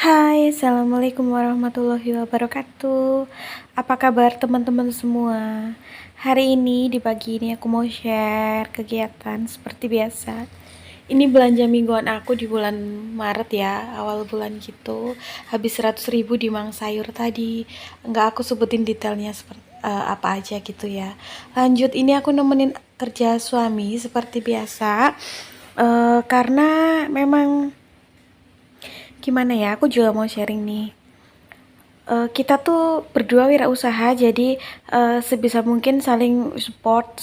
Hai, Assalamualaikum warahmatullahi wabarakatuh. Apa kabar teman-teman semua? Hari ini, di pagi ini aku mau share kegiatan seperti biasa. Ini belanja mingguan aku di bulan Maret ya, awal bulan gitu. Habis 100.000 di Mang Sayur tadi. Enggak aku sebutin detailnya seperti apa aja gitu ya. Lanjut, ini aku nemenin kerja suami seperti biasa. Karena memang gimana ya, aku juga mau sharing nih. Kita tuh berdua wirausaha, jadi sebisa mungkin saling support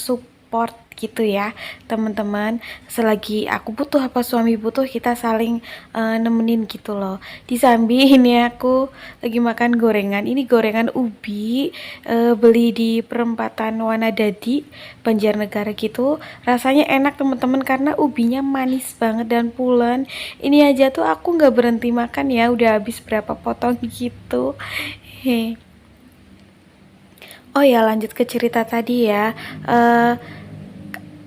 gitu ya, teman-teman. Selagi aku butuh apa suami butuh, kita saling nemenin gitu loh. Di Sambi ini aku lagi makan gorengan. Ini gorengan ubi, beli di perempatan Wanadadi, Banjarnegara gitu. Rasanya enak teman-teman karena ubinya manis banget dan pulen. Ini aja tuh aku nggak berhenti makan ya, udah habis berapa potong gitu. He. Oh ya, lanjut ke cerita tadi ya. Eh,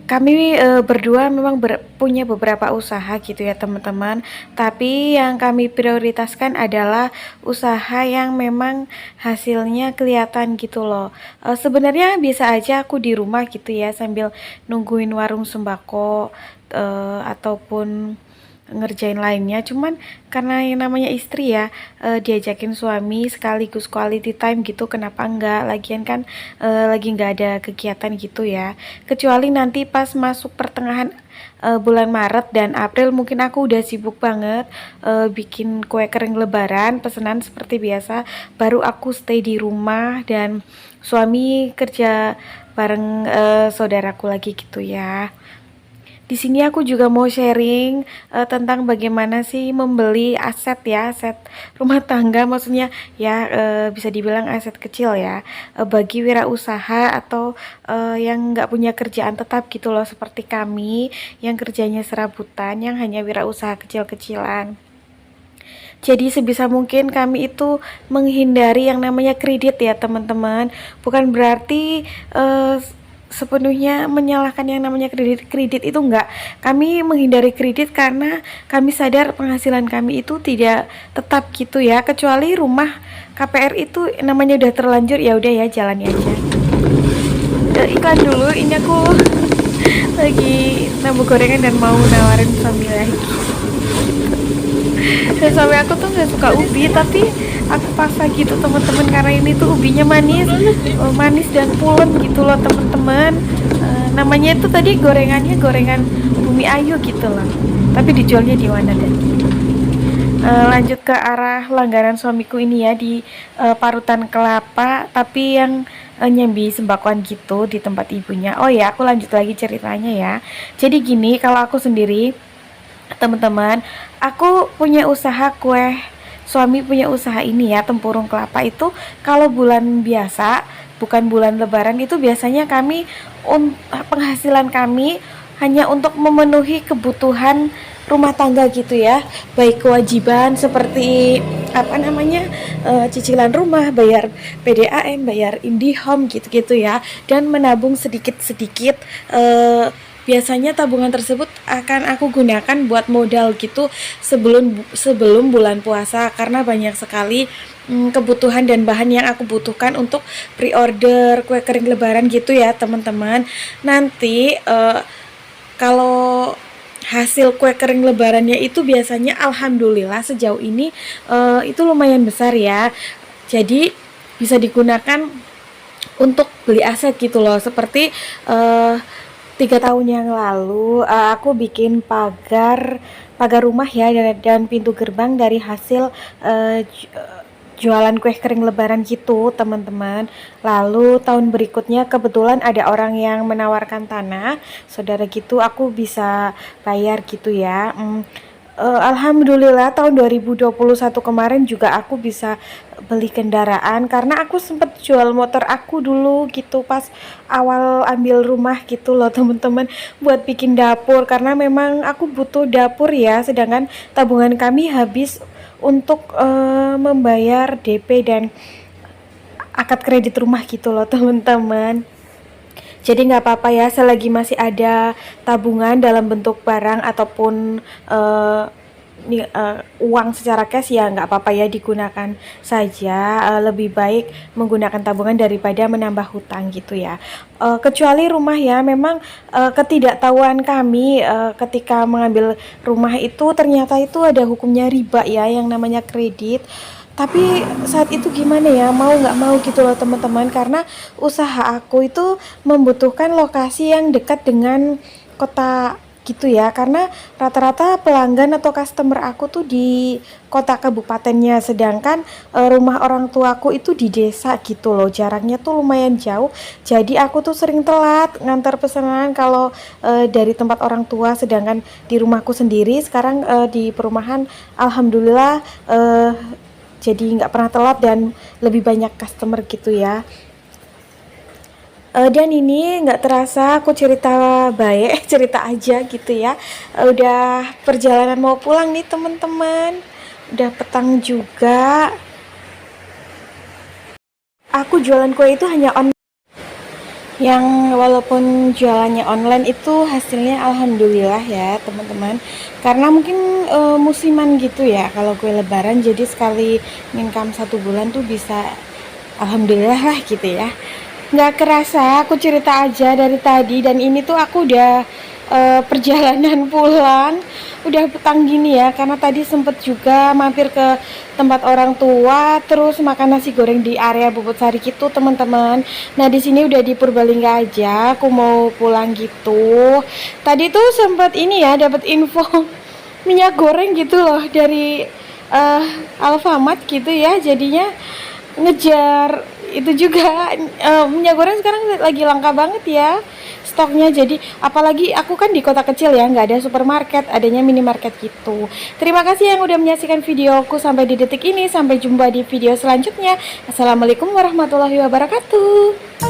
Kami berdua memang punya beberapa usaha gitu ya teman-teman. Tapi yang kami prioritaskan adalah usaha yang memang hasilnya kelihatan gitu loh. Sebenarnya bisa aja aku di rumah gitu ya sambil nungguin warung sembako ataupun ngerjain lainnya, cuman karena yang namanya istri ya, diajakin suami sekaligus quality time gitu, kenapa enggak, lagian kan lagi nggak ada kegiatan gitu ya, kecuali nanti pas masuk pertengahan bulan Maret dan April mungkin aku udah sibuk banget bikin kue kering lebaran pesanan seperti biasa, baru aku stay di rumah dan suami kerja bareng saudaraku lagi gitu ya. Di sini aku juga mau sharing tentang bagaimana sih membeli aset ya, aset rumah tangga, maksudnya ya bisa dibilang aset kecil ya, bagi wirausaha atau yang nggak punya kerjaan tetap gitu loh, seperti kami yang kerjanya serabutan, yang hanya wirausaha kecil-kecilan. Jadi sebisa mungkin kami itu menghindari yang namanya kredit ya teman-teman. Bukan berarti sepenuhnya menyalahkan yang namanya kredit itu enggak. Kami menghindari kredit karena kami sadar penghasilan kami itu tidak tetap gitu ya. Kecuali rumah KPR itu namanya udah terlanjur, ya udah ya jalani aja. Iklan dulu, ini aku lagi nabuk gorengan dan mau nawarin suami lagi. Dan sampai aku tuh nggak suka ubi, tapi aku paksa gitu teman-teman karena ini tuh ubinya manis, manis dan pulen gitu loh teman-teman. Namanya itu tadi gorengannya gorengan Bumi Ayu gitu loh, tapi dijualnya di mana dan lanjut ke arah langganan suamiku ini ya, di parutan kelapa tapi yang nyambi sembakoan gitu di tempat ibunya. Oh ya, aku lanjut lagi ceritanya ya. Jadi gini, kalau aku sendiri teman-teman, aku punya usaha kue, suami punya usaha ini ya, tempurung kelapa itu. Kalau bulan biasa, bukan bulan lebaran, itu biasanya kami penghasilan kami hanya untuk memenuhi kebutuhan rumah tangga gitu ya, baik kewajiban seperti apa namanya, cicilan rumah, bayar PDAM, bayar IndiHome gitu-gitu ya, dan menabung sedikit-sedikit. Biasanya tabungan tersebut akan aku gunakan buat modal gitu sebelum sebelum bulan puasa, karena banyak sekali kebutuhan dan bahan yang aku butuhkan untuk pre-order kue kering lebaran gitu ya teman-teman. Nanti kalau hasil kue kering lebarannya itu biasanya alhamdulillah sejauh ini itu lumayan besar ya. Jadi bisa digunakan untuk beli aset gitu loh, seperti 3 tahun yang lalu aku bikin pagar pagar rumah ya, dan pintu gerbang dari hasil jualan kue kering lebaran gitu teman-teman. Lalu tahun berikutnya kebetulan ada orang yang menawarkan tanah saudara gitu, aku bisa bayar gitu ya. Alhamdulillah tahun 2021 kemarin juga aku bisa beli kendaraan karena aku sempet jual motor aku dulu gitu pas awal ambil rumah gitu loh teman-teman, buat bikin dapur karena memang aku butuh dapur ya, sedangkan tabungan kami habis untuk membayar DP dan akad kredit rumah gitu loh teman-teman. Jadi nggak apa-apa ya, selagi masih ada tabungan dalam bentuk barang ataupun uang secara cash ya nggak apa-apa ya, digunakan saja. Lebih baik menggunakan tabungan daripada menambah hutang gitu ya. Kecuali rumah ya, memang ketidaktahuan kami ketika mengambil rumah itu ternyata itu ada hukumnya riba ya, yang namanya kredit. Tapi saat itu gimana ya, mau nggak mau gitu loh teman-teman, karena usaha aku itu membutuhkan lokasi yang dekat dengan kota gitu ya, karena rata-rata pelanggan atau customer aku tuh di kota kabupatennya, sedangkan rumah orang tuaku itu di desa gitu loh, jaraknya tuh lumayan jauh. Jadi aku tuh sering telat ngantar pesanan kalau dari tempat orang tua, sedangkan di rumahku sendiri sekarang di perumahan alhamdulillah jadi nggak pernah telat dan lebih banyak customer gitu ya. Dan ini nggak terasa aku cerita baik, cerita aja gitu ya. Udah perjalanan mau pulang nih teman-teman, udah petang juga. Aku jualan kue itu hanya online, yang walaupun jualannya online itu hasilnya alhamdulillah ya teman-teman, karena mungkin musiman gitu ya kalau kue lebaran, jadi sekali income 1 bulan tuh bisa alhamdulillah lah gitu ya. Nggak kerasa aku cerita aja dari tadi, dan ini tuh aku udah perjalanan pulang, udah petang gini ya, karena tadi sempet juga mampir ke tempat orang tua, terus makan nasi goreng di area Bubut Sari gitu teman-teman. Nah di sini udah di Purbalingga aja, aku mau pulang gitu. Tadi tuh sempet ini ya, dapat info minyak goreng gitu loh dari Alfamart gitu ya, jadinya ngejar itu juga. Minyak goreng sekarang lagi langka banget ya stoknya, jadi apalagi aku kan di kota kecil ya, nggak ada supermarket, adanya minimarket gitu. Terima kasih yang udah menyaksikan videoku sampai di detik ini, sampai jumpa di video selanjutnya. Assalamualaikum warahmatullahi wabarakatuh.